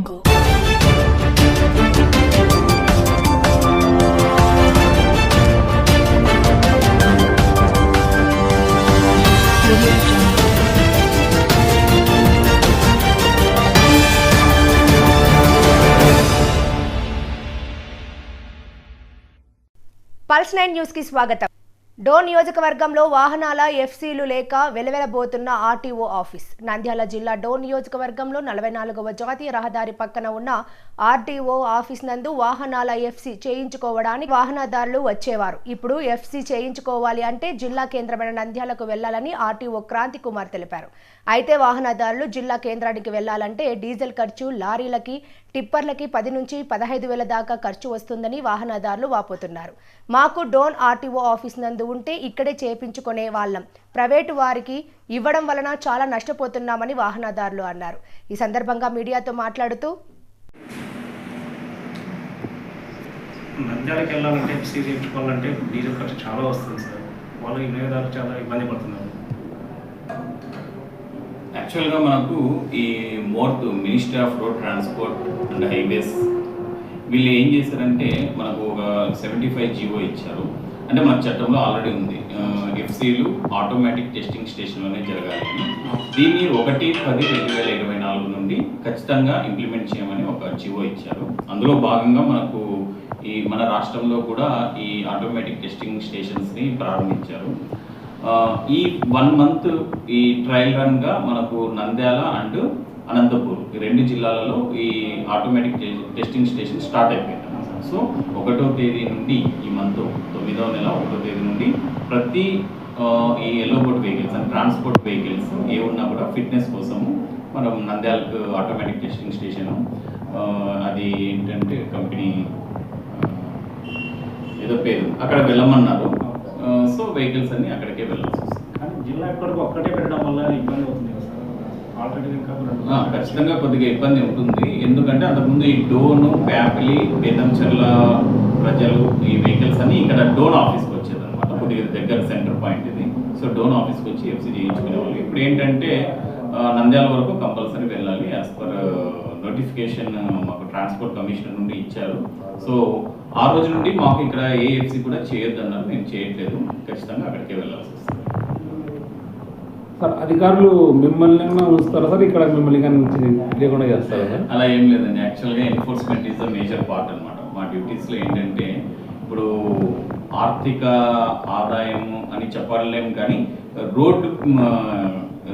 Go. Pulse 9 news కి స్వాగతం. డోన్ నియోజకవర్గంలో వాహనాల ఎఫ్సీలు లేక వెలవెలబోతున్న ఆర్టీఓ ఆఫీస్. నంద్యాల జిల్లా డోన్ నియోజకవర్గంలో 44వ జాతీయ రహదారి పక్కన ఉన్న ఆర్టీఓ ఆఫీస్ నందు వాహనాల ఎఫ్సీ చేయించుకోవడానికి వాహనదారులు వచ్చేవారు. ఇప్పుడు ఎఫ్సీ చేయించుకోవాలి అంటే జిల్లా కేంద్రమైన నంద్యాలకు వెళ్లాలని ఆర్టీఓ క్రాంతి కుమార్ తెలిపారు. అయితే వాహనదారులు జిల్లా కేంద్రానికి వెళ్లాలంటే డీజిల్ ఖర్చు, లారీలకి టిప్పర్లకి 10 నుంచి 15 వేల దాకా ఖర్చు వస్తుందని వాహనదారులు వాపోతున్నారు. మాకు డోన్ ఆర్టీఓ ఆఫీస్ నందు ఉంటే ఇక్కడే చేయించుకునే వాళ్ళం, ప్రైవేటు వారికి ఇవ్వడం వలన చాలా నష్టపోతున్నామని వాహనదారులు అన్నారు. ఈ సందర్భంగా మీడియాతో మాట్లాడుతూ, నంద్యాలకు వెళ్ళాలంటే ఎఫ్సీ చేయించుకోవాలంటే డీజిల్ ఖర్చు చాలా వస్తుంది సార్. వాళ్ళు వినియోగదారులు చాలా ఇబ్బంది పడుతున్నారు. యాక్చువల్గా మనకు ఈ ministry of road transport and highways వీళ్ళు ఏం చేశారంటే మనకు ఒక 75 జీవో ఇచ్చారు. అంటే మన చట్టంలో ఆల్రెడీ ఉంది, ఎఫ్సీలు ఆటోమేటిక్ టెస్టింగ్ స్టేషన్లోనే జరగాలి. దీన్ని 1/10/2024 నుండి ఖచ్చితంగా ఇంప్లిమెంట్ చేయమని ఒక జీవో ఇచ్చారు. అందులో భాగంగా మనకు మన రాష్ట్రంలో కూడా ఈ ఆటోమేటిక్ టెస్టింగ్ స్టేషన్స్ని ప్రారంభించారు. ఈ 1 మంత్ ఈ ట్రయల్ రన్గా మనకు నంద్యాల అండ్ అనంతపూర్ ఈ 2 జిల్లాలలో ఈ ఆటోమేటిక్ టెస్టింగ్ స్టేషన్ స్టార్ట్ అయిపోయింది. సో 1వ తేదీ నుండి ఈ మంత్ 9వ నెల 1వ తేదీ నుండి ప్రతి ఈ yellow board vehicles and transport vehicles ఏ ఉన్నా కూడా ఫిట్నెస్ కోసము మనం నంద్యాలకు ఆటోమేటిక్ టెస్టింగ్ స్టేషన్, అది ఏంటంటే కంపెనీ ఏదో పేరు, అక్కడ వెళ్ళమన్నారు. సో వెహికల్స్ అన్ని అక్కడికే వెళ్ళాల్సి వస్తుంది. కానీ జిల్లా ఇప్పటికి ఒక్కటే పెట్టడం వల్ల ఇబ్బంది అవుతుంది కదా సార్. ఆల్రెడీ ఇంకా ఖచ్చితంగా కొద్దిగా ఇబ్బంది ఉంటుంది. ఎందుకంటే అంతకుముందు ఈ డోను, ప్యాపిలి, బేతంచెర్ల ప్రజలు ఈ వెహికల్స్ అన్ని ఇక్కడ డోన్ ఆఫీస్కి వచ్చేదన్నమాట. కొద్దిగా దగ్గర సెంటర్ పాయింట్ ఇది. సో డోన్ ఆఫీస్కి వచ్చి ఎఫ్సీ చేయించుకునే వాళ్ళు. ఇప్పుడు ఏంటంటే నంద్యాల వరకు కంపల్సరీ వెళ్ళాలి. యాజ్ పర్ నోటిఫికేషన్ మాకు ట్రాన్స్పోర్ట్ కమిషనర్ నుండి ఇచ్చారు. సో ఆ రోజు నుండి మాకు ఇక్కడ ఏ ఎఫ్సీ కూడా చేయొద్దన్నారు. మేము చేయట్లేదు, ఖచ్చితంగా అక్కడికే వెళ్ళాల్సి వస్తుంది. సార్ అధికారులు మిమ్మల్ని ఉంచుతారా సార్, ఇక్కడ మిమ్మల్ని లేకుండా చేస్తారా సార్? అలా ఏం లేదండి. యాక్చువల్గా enforcement is the major part అనమాట. మా డ్యూటీస్లో ఏంటంటే ఇప్పుడు ఆర్థిక ఆదాయం అని చెప్పలేము, కానీ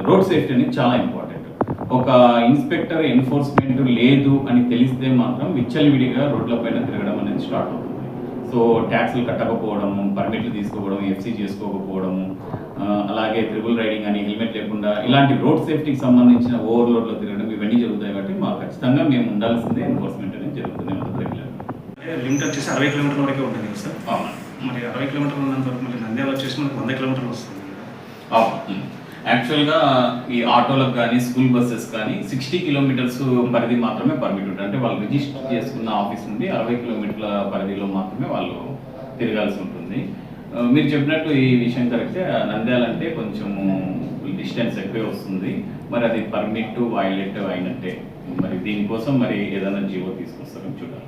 రోడ్ సేఫ్టీ అనేది చాలా ఇంపార్టెంట్. ఒక ఇన్స్పెక్టర్ ఎన్ఫోర్స్మెంట్ లేదు అని తెలిస్తే మాత్రం విచ్చలవిడిగా రోడ్లపైన తిరగడం అనేది స్టార్ట్ అవుతుంది. సో ట్యాక్స్లు కట్టకపోవడము, పర్మిట్లు తీసుకోవడం, ఎఫ్సీ చేసుకోకపోవడము, అలాగే ట్రిపుల్ రైడింగ్ అని, హెల్మెట్ లేకుండా ఇలాంటి రోడ్ సేఫ్టీకి సంబంధించిన ఓవర్లోడ్లో తిరగడం ఇవన్నీ జరుగుతాయి. కాబట్టి మాకు ఖచ్చితంగా మేము ఉండాల్సిందే ఎన్ఫోర్స్మెంట్ అనేది జరుగుతుంది రెగ్యులర్. లిమిట్ వచ్చేసి 60 కిలోమీటర్ల వరకే ఉంటుంది కదా సార్. మరి 60 కిలోమీటర్లు ఉన్నంత వరకు మళ్ళీ నంద్యాల వచ్చేసి మనకు 100 కిలోమీటర్లు వస్తుంది కదా. యాక్చువల్గా ఈ ఆటోలకు కానీ స్కూల్ బస్సెస్ కానీ 60 కిలోమీటర్స్ పరిధి మాత్రమే పర్మిట్ ఉంటుంది. అంటే వాళ్ళు రిజిస్టర్ చేసుకున్న ఆఫీస్ నుండి 60 కిలోమీటర్ల పరిధిలో మాత్రమే వాళ్ళు తిరగాల్సి ఉంటుంది. మీరు చెప్పినట్టు ఈ విషయం కరెక్టే. నంద్యాల అంటే కొంచెము డిస్టెన్స్ ఎక్కువే వస్తుంది. మరి అది పర్మిట్ వైలేట్ అయినట్టే. మరి దీనికోసం మరి ఏదైనా జీవో తీసుకొస్తారని చూడాలి.